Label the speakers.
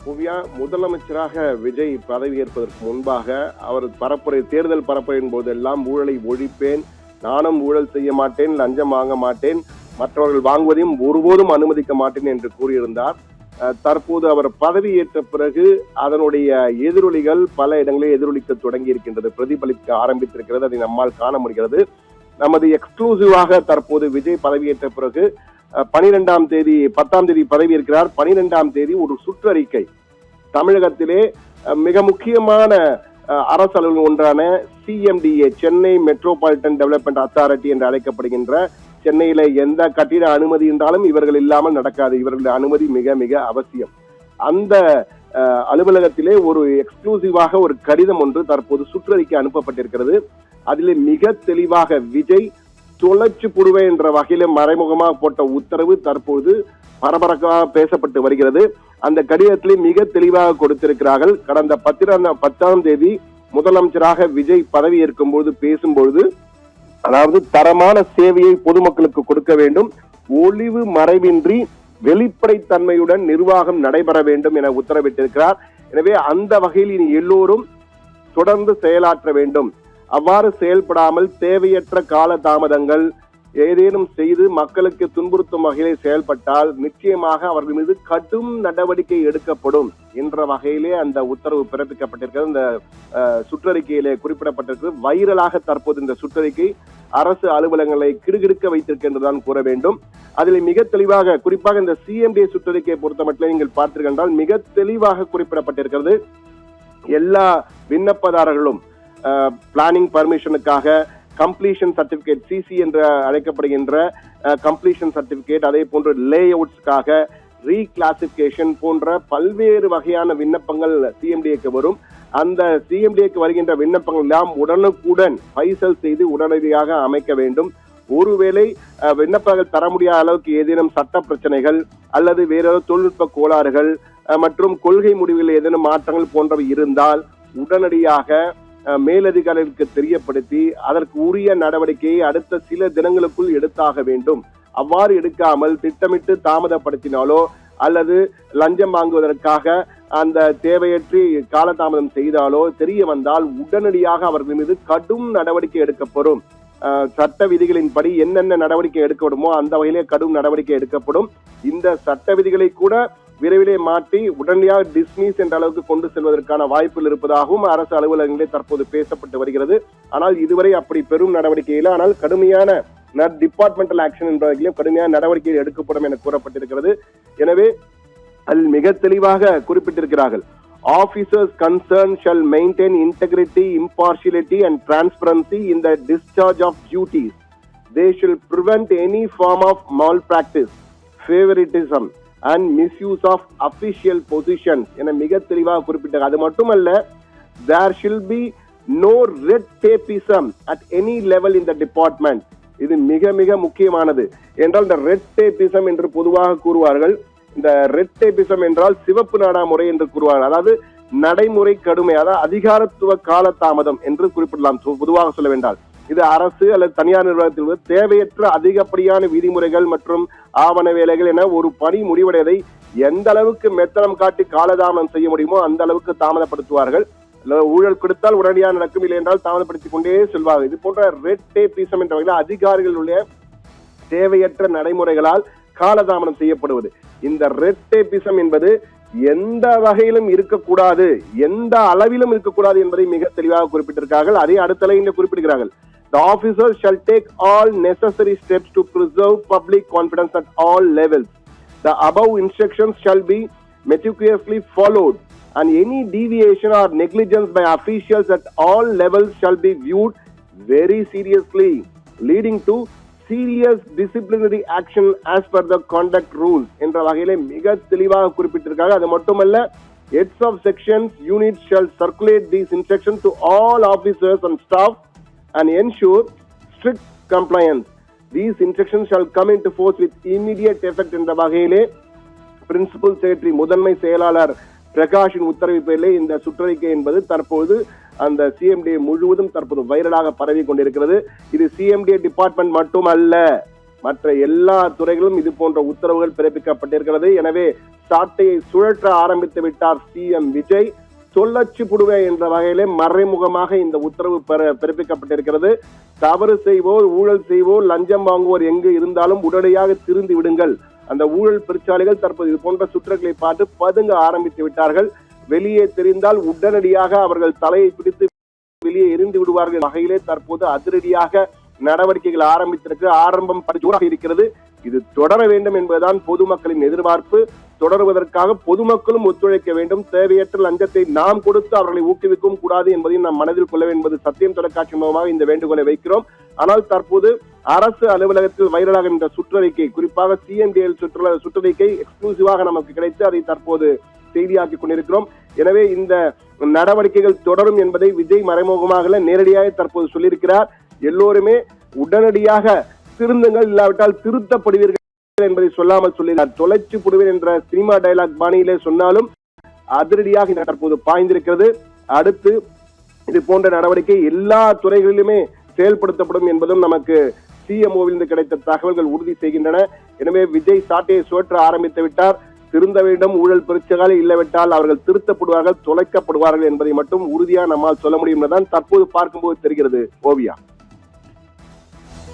Speaker 1: புவியா முதலமைச்சராக விஜய் பதவியேற்பதற்கு முன்பாக அவர் தேர்தல் பரப்புரையின் போதெல்லாம் ஊழலை ஒழிப்பேன், நானும் ஊழல் செய்ய மாட்டேன், லஞ்சம் வாங்க மாட்டேன், மற்றவர்கள் வாங்குவதையும் ஒருபோதும் அனுமதிக்க மாட்டேன் என்று கூறியிருந்தார். தற்போது அவர் பதவியேற்ற பிறகு அதனுடைய எதிரொலிகள் பல இடங்களில் எதிரொலிக்க தொடங்கி இருக்கின்றது, பிரதிபலிக்க ஆரம்பித்திருக்கிறது. அதை நம்மால் காண முடிகிறது. நமது எக்ஸ்க்ளூசிவாக தற்போது விஜய் பதவியேற்ற பிறகு 10ஆம் தேதி பதவியேற்கிறார். 12ஆம் தேதி ஒரு சுற்றறிக்கை தமிழகத்திலே மிக முக்கியமான அரசு அலுவலகம் ஒன்றான CMDA, Chennai metropolitan development authority என்று அழைக்கப்படுகின்ற, சென்னையில எந்த கட்டிட அனுமதி என்றாலும் இவர்கள் இல்லாமல் நடக்காது, இவர்களுடைய அனுமதி மிக மிக அவசியம். அந்த அலுவலகத்திலே ஒரு எக்ஸ்க்ளூசிவாக ஒரு கடிதம் ஒன்று தற்போது சுற்றறிக்கை அனுப்பப்பட்டிருக்கிறது. அதிலே மிக தெளிவாக விஜய் தொலைச்சு புடுவேன் என்ற வகையில மறைமுகமாக போட்ட உத்தரவு தற்போது பரபரப்பாக பேசப்பட்டு வருகிறது. அந்த கடிதத்திலே மிக தெளிவாக கொடுத்திருக்கிறார்கள். கடந்த 10ஆம் தேதி முதலமைச்சராக விஜய் பதவியேற்கும் போது பேசும்பொழுது, அதாவது தரமான சேவையை பொதுமக்களுக்கு கொடுக்க வேண்டும், ஒளிவு மறைவின்றி வெளிப்படைத்தன்மையுடன் நிர்வாகம் நடைபெற வேண்டும் என உத்தரவிட்டிருக்கிறார். எனவே அந்த வகையில் இனி எல்லோரும் தொடர்ந்து செயலாற்ற வேண்டும். அவ்வாறு செயல்படாமல் தேவையற்ற கால தாமதங்கள் ஏதேனும் செய்து மக்களுக்கு துன்புறுத்தும் வகையிலே செயல்பட்டால் நிச்சயமாக அவர்கள் மீது கடும் நடவடிக்கை எடுக்கப்படும் என்ற வகையிலே அந்த உத்தரவு பிறப்பிக்கப்பட்டிருக்கிறது. இந்த சுற்றறிக்கையிலே குறிப்பிடப்பட்டிருக்கிறது. வைரலாக தற்போது இந்த சுற்றறிக்கை அரசு அலுவலகங்களை கிடுகிடுக்க வைத்திருக்கின்றதான் கூற வேண்டும். அதில் மிக தெளிவாக, குறிப்பாக இந்த CMDA சுற்றறிக்கையை பொறுத்த மட்டும் நீங்கள் பார்த்தீர்கள் மிக தெளிவாக குறிப்பிடப்பட்டிருக்கிறது. எல்லா விண்ணப்பதாரர்களும் பிளானிங் பர்மிஷனுக்காக கம்ப்ளீஷன் சர்டிபிகேட், CC என்று அழைக்கப்படுகின்ற கம்ப்ளீஷன் சர்டிபிகேட், அதே போன்று லே அவுட்ஸ்க்காக ரீகிளாசிபிகேஷன் போன்ற பல்வேறு வகையான விண்ணப்பங்கள் CMDAக்கு வரும். அந்த CMDAக்கு வருகின்ற விண்ணப்பங்கள் எல்லாம் உடனுக்குடன் பைசல் செய்து உடனடியாக அமைக்க வேண்டும். ஒருவேளை விண்ணப்பங்கள் தர முடியாத அளவுக்கு ஏதேனும் சட்ட பிரச்சனைகள் அல்லது வேற ஏதாவது தொழில்நுட்ப கோளாறுகள் மற்றும் கொள்கை முடிவில் ஏதேனும் மாற்றங்கள் போன்றவை இருந்தால் உடனடியாக மேலதிகாரிகளுக்கு தெரியப்படுத்தி அதற்கு உரிய நடவடிக்கையை அடுத்த சில தினங்களுக்குள் எடுத்தாக வேண்டும். அவ்வாறு எடுக்காமல் திட்டமிட்டு தாமதப்படுத்தினாலோ அல்லது லஞ்சம் வாங்குவதற்காக அந்த தேவையற்றி காலதாமதம் செய்தாலோ தெரிய வந்தால் உடனடியாக அவர்கள் மீது கடும் நடவடிக்கை எடுக்கப்படும். சட்ட விதிகளின்படி என்னென்ன நடவடிக்கை எடுக்கப்படுமோ அந்த வகையிலே கடும் நடவடிக்கை எடுக்கப்படும். இந்த சட்ட விதிகளை கூட விரைவிலே மாற்றி உடனடியாக டிஸ்மிஸ் என்ற அளவுக்கு கொண்டு செல்வதற்கான வாய்ப்புகள் இருப்பதாகவும் அரசு அலுவலகங்களே தற்போது பேசப்பட்டு வருகிறது. ஆனால் இதுவரை அப்படி பெரும் நடவடிக்கை இல்லை. ஆனால் கடுமையான டிபார்ட்மெண்டல் ஆக்ஷன் என்ற வகையிலும் கடுமையான நடவடிக்கை எடுக்கப்படும் என கூறப்பட்டிருக்கிறது. எனவே அதில் மிக தெளிவாக குறிப்பிட்டிருக்கிறார்கள். Officers concerned shall maintain integrity, impartiality and transparency in the discharge of duties. They shall prevent any form of malpractice, favoritism and misuse of official positions என மிக தெளிவாக குறிப்பிட்டார். அது மட்டுமல்ல, there shall be no red tapeism at any level in the department. இது மிக மிக முக்கியமானது. என்றால் இந்த ரெட் டேபிசம் என்று பொதுவாக கூறுவார்கள். இந்த ரெட் டேபிசம் என்றால் சிவப்பு நாடா முறை என்று கூறுவார்கள். அதாவது நடைமுறை கடுமை, அதாவது அதிகாரத்துவ கால தாமதம் என்று குறிப்பிடலாம். பொதுவாக சொல்ல வேண்டால் இது அரசு அல்லது தனியார் நிறுவனத்தில் தேவையற்ற அதிகப்படியான விதிமுறைகள் மற்றும் ஆவண வேலைகள் என ஒரு பணி முடிவடைவதை எந்த அளவுக்கு மெத்தனம் காட்டி காலதாமதம் செய்ய முடியுமோ அந்த அளவுக்கு தாமதப்படுத்துவார்கள். ஊழல் கொடுத்தால் உடனடியாக நடக்கும், இல்லை என்றால் தாமதப்படுத்திக் கொண்டே செல்வார்கள். இது போன்ற ரெட் டேபிசம் என்ற வகையில் அதிகாரிகளுடைய தேவையற்ற நடைமுறைகளால் காலதாமதம் செய்யப்படுவது. இந்த ரெட் டேபிசம் என்பது எந்த வகையிலும் இருக்கக்கூடாது, எந்த அளவிலும் இருக்கக்கூடாது என்பதை மிக தெளிவாக குறிப்பிட்டிருக்கிறார்கள். அதே அடுத்த லைனில் குறிப்பிடுகிறார்கள். The officers shall take all necessary steps to preserve public confidence at all levels. The above instructions shall be meticulously followed and any deviation or negligence by officials at all levels shall be viewed very seriously, leading to serious disciplinary action as per the conduct rules என்ற வகையிலே மிக தெளிவாக குறிப்பிட்டிருக்காங்க. அது மட்டுமல்ல, heads of sections units shall circulate these instructions to all officers and staff and ensure strict compliance. These instructions shall come into force with immediate effect என்ற வகையிலே principal secretary முதன்மை செயலாளர் பிரகாஷின் உத்தரவு பேரிலே இந்த சுற்றறிக்கை என்பது தற்போது அந்த CMDA முழுவதும் தற்போது வைரலாக பரவி கொண்டிருக்கிறது. இது CMDA டிபார்ட்மெண்ட் மட்டுமல்ல, மற்ற எல்லா துறைகளும் இது போன்ற உத்தரவுகள் பிறப்பிக்கப்பட்டிருக்கிறது. எனவே சாட்டையை சுழற்ற ஆரம்பித்து விட்டார் சிஎம் விஜய். சொல்லச்சு புடுவே என்ற வகையிலே மறைமுகமாக இந்த உத்தரவு பிறப்பிக்கப்பட்டிருக்கிறது. தவறு செய்வோர், ஊழல் செய்வோர், லஞ்சம் வாங்குவோர் எங்கு இருந்தாலும் உடனடியாக திருந்து விடுங்கள். அந்த ஊழல் பெருச்சாளிகள் தற்போது இது போன்ற சுற்றுகளை பார்த்து பதுங்க ஆரம்பித்து விட்டார்கள். வெளியே தெரிந்தால் உடனடியாக அவர்கள் தலையை பிடித்து வெளியே எரிந்து விடுவார்கள் வகையிலே தற்போது அதிரடியாக நடவடிக்கைகள் ஆரம்பம் ஜோராக இருக்கிறது. இது தொடர வேண்டும் என்பதுதான் பொதுமக்களின் எதிர்பார்ப்பு. தொடருவதற்காக பொதுமக்களும் ஒத்துழைக்க வேண்டும். தேவையற்ற லஞ்சத்தை நாம் கொடுத்து அவர்களை ஊக்குவிக்கவும் கூடாது என்பதையும் நாம் மனதில் கொள்ள வேண்டும் என்பது சத்தியம் தொலைக்காட்சி மூலமாக இந்த வேண்டுகோளை வைக்கிறோம். ஆனால் தற்போது அரசு அலுவலகத்தில் வைரலாக இந்த சுற்றறிக்கை, குறிப்பாக சிஎம்டிஎல் சுற்றறிக்கை எக்ஸ்க்ளூசிவாக நமக்கு கிடைத்து அதை தற்போது செய்தியாக்கி கொண்டிருக்கிறோம். எனவே இந்த நடவடிக்கைகள் தொடரும் என்பதை விஜய் மறைமுகமாக நேரடியாக தற்போது சொல்லியிருக்கிறார். எல்லோருமே உடனடியாக திருந்துங்கள், இல்லாவிட்டால் திருத்தப்படுவீர்கள் என்பதை சொல்லாமல் சொல்லினார். தொலைச்சு புடுவேன் என்ற சினிமா டயலாக் பாணியிலே சொன்னாலும் அதிரடியாக தற்போது பாய்ந்திருக்கிறது. அடுத்து இது போன்ற நடவடிக்கை எல்லா துறைகளிலுமே செயல்படுத்தப்படும் என்பதும் நமக்கு சிஎம்ஓவிலிருந்து கிடைத்த தகவல்கள் உறுதி செய்கின்றன. எனவே விஜய் சாட்டையை சுழற்ற ஆரம்பித்து விட்டார். திருந்த வேண்டும், ஊழல் பெருச்சகாலே இல்லவிட்டால் அவர்கள் திருத்தப்படுவார்கள், தொலைக்கப்படுவார்கள் என்பதை மட்டும் உறுதியாக நம்மால் சொல்ல முடியும் என்பதுதான் தற்போது பார்க்கும்போது தெரிகிறது. ஓவியா.